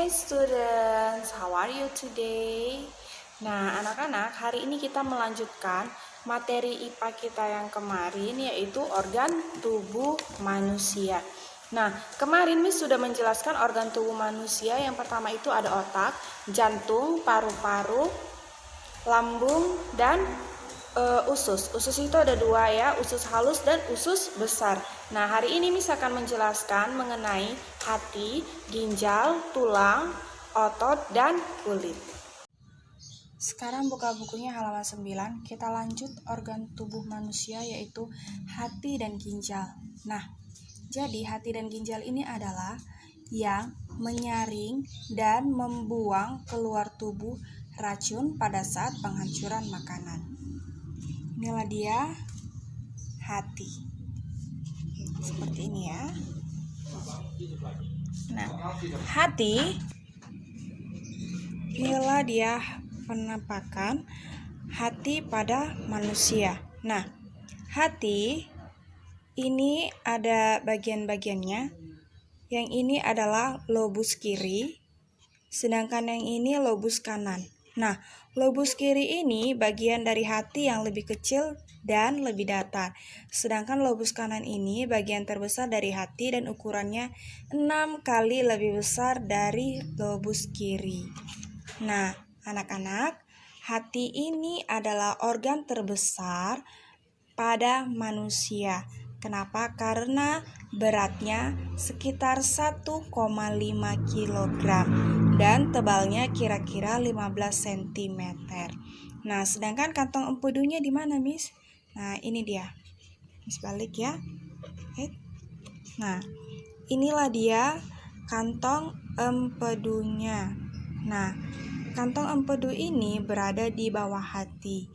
Hey students, how are you today? Nah, anak-anak, hari ini kita melanjutkan materi IPA kita yang kemarin, yaitu organ tubuh manusia. Nah, kemarin Miss sudah menjelaskan organ tubuh manusia. Yang pertama itu ada otak, jantung, paru-paru, lambung, dan usus. Usus itu ada dua ya, usus halus dan usus besar. Nah, hari ini Miss akan menjelaskan mengenai hati, ginjal, tulang, otot, dan kulit. Sekarang buka bukunya halaman 9. Kita lanjut organ tubuh manusia yaitu hati dan ginjal. Nah, jadi hati dan ginjal ini adalah yang menyaring dan membuang keluar tubuh racun pada saat penghancuran makanan. Inilah dia hati. Seperti ini ya. Nah, hati inilah dia penampakan hati pada manusia. Nah, hati ini ada bagian-bagiannya. Yang ini adalah lobus kiri, sedangkan yang ini lobus kanan. Nah, lobus kiri ini bagian dari hati yang lebih kecil dan lebih datar. Sedangkan lobus kanan ini bagian terbesar dari hati dan ukurannya 6 kali lebih besar dari lobus kiri. Nah, anak-anak, hati ini adalah organ terbesar pada manusia. Kenapa? Karena beratnya sekitar 1,5 kg dan tebalnya kira-kira 15 cm. Nah, sedangkan kantong empedunya di mana, Miss? Nah, ini dia. Miss balik ya. Nah, inilah dia kantong empedunya. Nah, kantong empedu ini berada di bawah hati.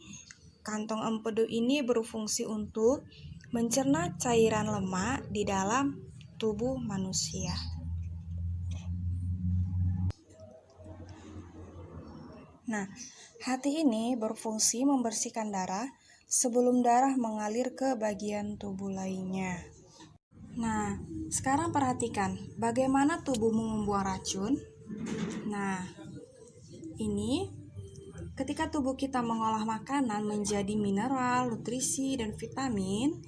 Kantong empedu ini berfungsi untuk mencerna cairan lemak di dalam tubuh manusia. Nah, hati ini berfungsi membersihkan darah sebelum darah mengalir ke bagian tubuh lainnya. Nah, sekarang perhatikan bagaimana tubuhmu membuang racun. Nah, ini ketika tubuh kita mengolah makanan menjadi mineral, nutrisi, dan vitamin,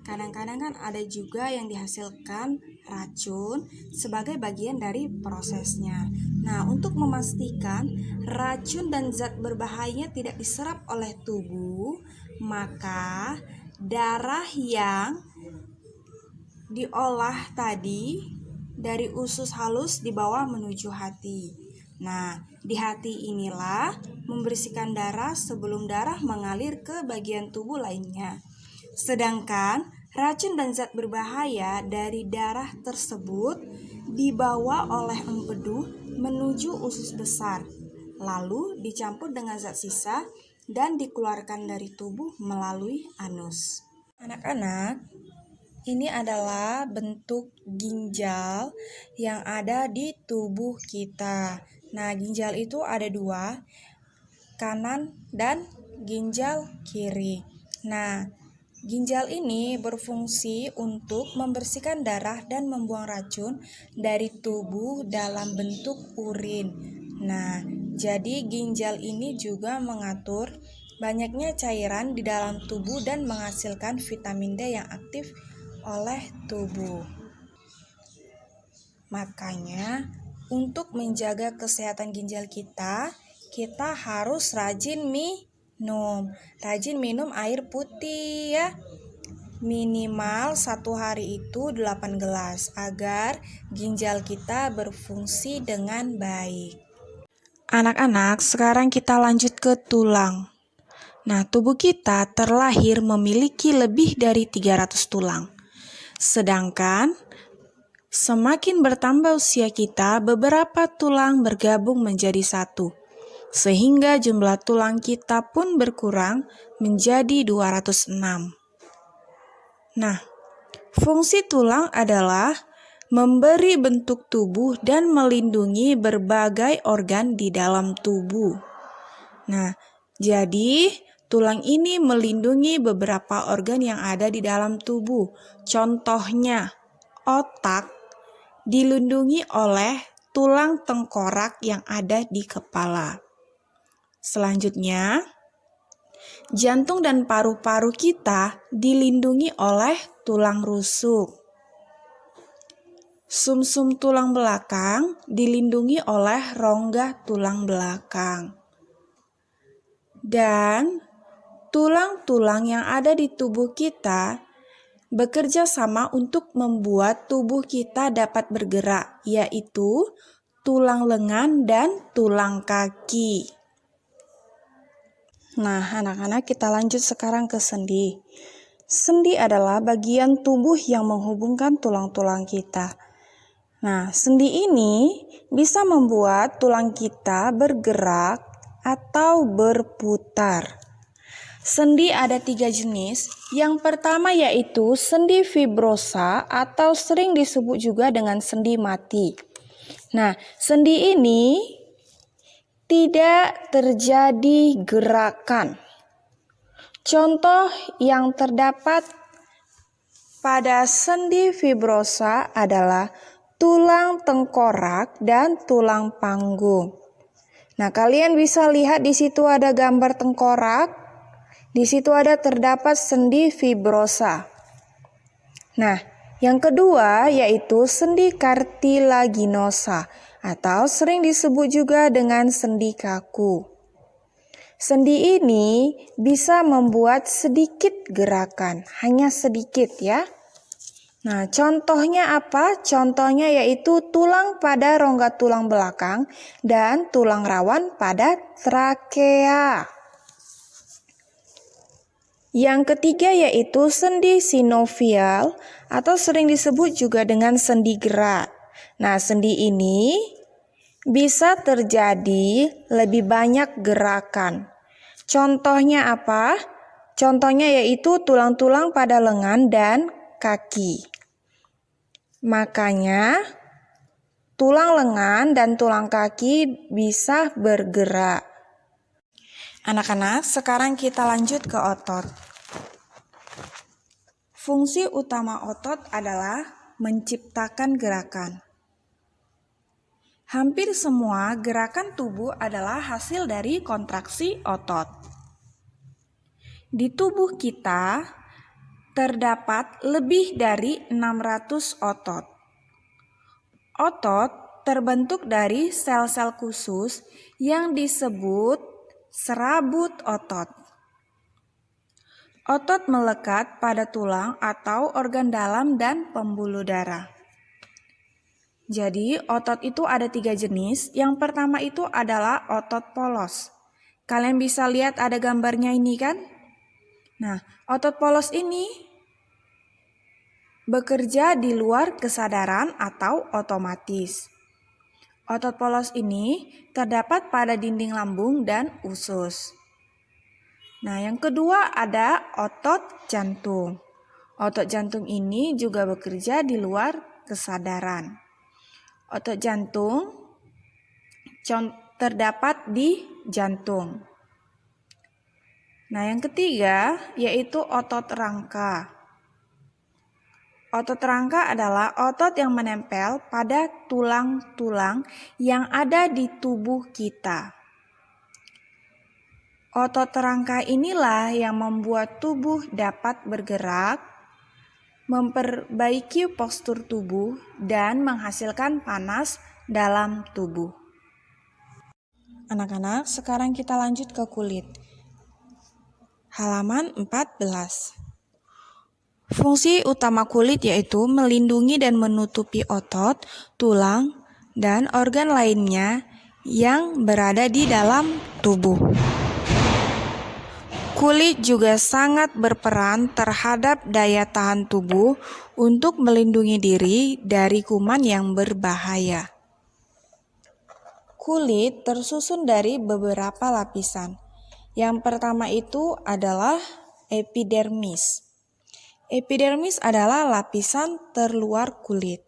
kadang-kadang kan ada juga yang dihasilkan racun sebagai bagian dari prosesnya. Nah, untuk memastikan racun dan zat berbahaya tidak diserap oleh tubuh, maka darah yang diolah tadi dari usus halus dibawa menuju hati. Nah, di hati inilah membersihkan darah sebelum darah mengalir ke bagian tubuh lainnya. Sedangkan racun dan zat berbahaya dari darah tersebut dibawa oleh empedu menuju usus besar, lalu dicampur dengan zat sisa dan dikeluarkan dari tubuh melalui anus. Anak-anak, ini adalah bentuk ginjal yang ada di tubuh kita. Nah, ginjal itu ada dua, kanan dan ginjal kiri. Nah, ginjal ini berfungsi untuk membersihkan darah dan membuang racun dari tubuh dalam bentuk urin. Nah, jadi ginjal ini juga mengatur banyaknya cairan di dalam tubuh dan menghasilkan vitamin D yang aktif oleh tubuh. Makanya, untuk menjaga kesehatan ginjal kita harus rajin minum. Rajin minum air putih ya. Minimal 1 hari itu 8 gelas agar ginjal kita berfungsi dengan baik. Anak-anak, sekarang kita lanjut ke tulang. Nah, tubuh kita terlahir memiliki lebih dari 300 tulang. Sedangkan semakin bertambah usia kita, beberapa tulang bergabung menjadi satu, sehingga jumlah tulang kita pun berkurang menjadi 206. Nah, fungsi tulang adalah memberi bentuk tubuh dan melindungi berbagai organ di dalam tubuh. Nah, jadi tulang ini melindungi beberapa organ yang ada di dalam tubuh. Contohnya, otak dilindungi oleh tulang tengkorak yang ada di kepala. Selanjutnya, jantung dan paru-paru kita dilindungi oleh tulang rusuk. Sumsum tulang belakang dilindungi oleh rongga tulang belakang. Dan tulang-tulang yang ada di tubuh kita bekerja sama untuk membuat tubuh kita dapat bergerak, yaitu tulang lengan dan tulang kaki. Nah, anak-anak, kita lanjut sekarang ke sendi. Sendi adalah bagian tubuh yang menghubungkan tulang-tulang kita. Nah, sendi ini bisa membuat tulang kita bergerak atau berputar. Sendi ada 3 jenis. Yang pertama yaitu sendi fibrosa atau sering disebut juga dengan sendi mati. Nah, sendi ini tidak terjadi gerakan. Contoh yang terdapat pada sendi fibrosa adalah tulang tengkorak dan tulang panggung. Nah, kalian bisa lihat di situ ada gambar tengkorak. Di situ ada terdapat sendi fibrosa. Nah, yang kedua yaitu sendi kartilaginosa atau sering disebut juga dengan sendi kaku. Sendi ini bisa membuat sedikit gerakan, hanya sedikit ya. Nah, contohnya apa? Contohnya yaitu tulang pada rongga tulang belakang dan tulang rawan pada trakea. Yang ketiga yaitu sendi sinovial atau sering disebut juga dengan sendi gerak. Nah, sendi ini bisa terjadi lebih banyak gerakan. Contohnya apa? Contohnya yaitu tulang-tulang pada lengan dan kaki. Makanya tulang lengan dan tulang kaki bisa bergerak. Anak-anak, sekarang kita lanjut ke otot. Fungsi utama otot adalah menciptakan gerakan. Hampir semua gerakan tubuh adalah hasil dari kontraksi otot. Di tubuh kita terdapat lebih dari 600 otot. Otot terbentuk dari sel-sel khusus yang disebut serabut otot. Otot melekat pada tulang atau organ dalam dan pembuluh darah. Jadi, otot itu ada 3 jenis. Yang pertama itu adalah otot polos. Kalian bisa lihat ada gambarnya ini kan? Nah, otot polos ini bekerja di luar kesadaran atau otomatis. Otot polos ini terdapat pada dinding lambung dan usus. Nah, yang kedua ada otot jantung. Otot jantung ini juga bekerja di luar kesadaran. Otot jantung terdapat di jantung. Nah, yang ketiga yaitu otot rangka. Otot rangka adalah otot yang menempel pada tulang-tulang yang ada di tubuh kita. Otot rangka inilah yang membuat tubuh dapat bergerak, memperbaiki postur tubuh, dan menghasilkan panas dalam tubuh. Anak-anak, sekarang kita lanjut ke kulit. Halaman 14. Fungsi utama kulit yaitu melindungi dan menutupi otot, tulang, dan organ lainnya yang berada di dalam tubuh. Kulit juga sangat berperan terhadap daya tahan tubuh untuk melindungi diri dari kuman yang berbahaya. Kulit tersusun dari beberapa lapisan. Yang pertama itu adalah epidermis. Epidermis adalah lapisan terluar kulit.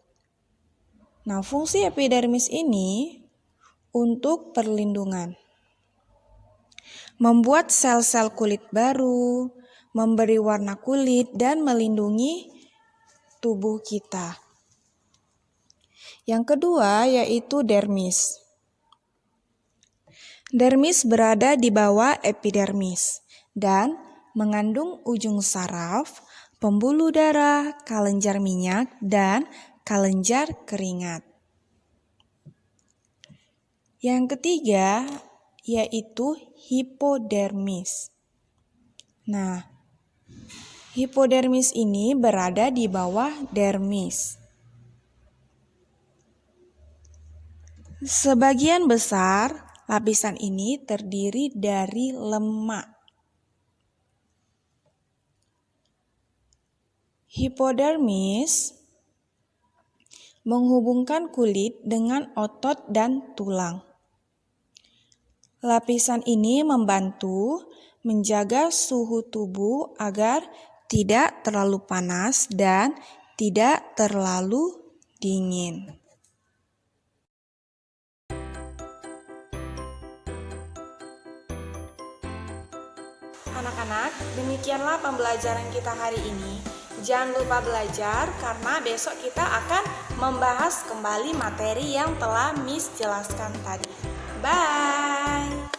Nah, fungsi epidermis ini untuk perlindungan. Membuat sel-sel kulit baru, memberi warna kulit, dan melindungi tubuh kita. Yang kedua yaitu dermis. Dermis berada di bawah epidermis dan mengandung ujung saraf, pembuluh darah, kelenjar minyak, dan kelenjar keringat. Yang ketiga yaitu hipodermis. Nah, hipodermis ini berada di bawah dermis. Sebagian besar lapisan ini terdiri dari lemak. Hipodermis menghubungkan kulit dengan otot dan tulang. Lapisan ini membantu menjaga suhu tubuh agar tidak terlalu panas dan tidak terlalu dingin. Anak-anak, demikianlah pembelajaran kita hari ini. Jangan lupa belajar karena besok kita akan membahas kembali materi yang telah Miss jelaskan tadi. Bye!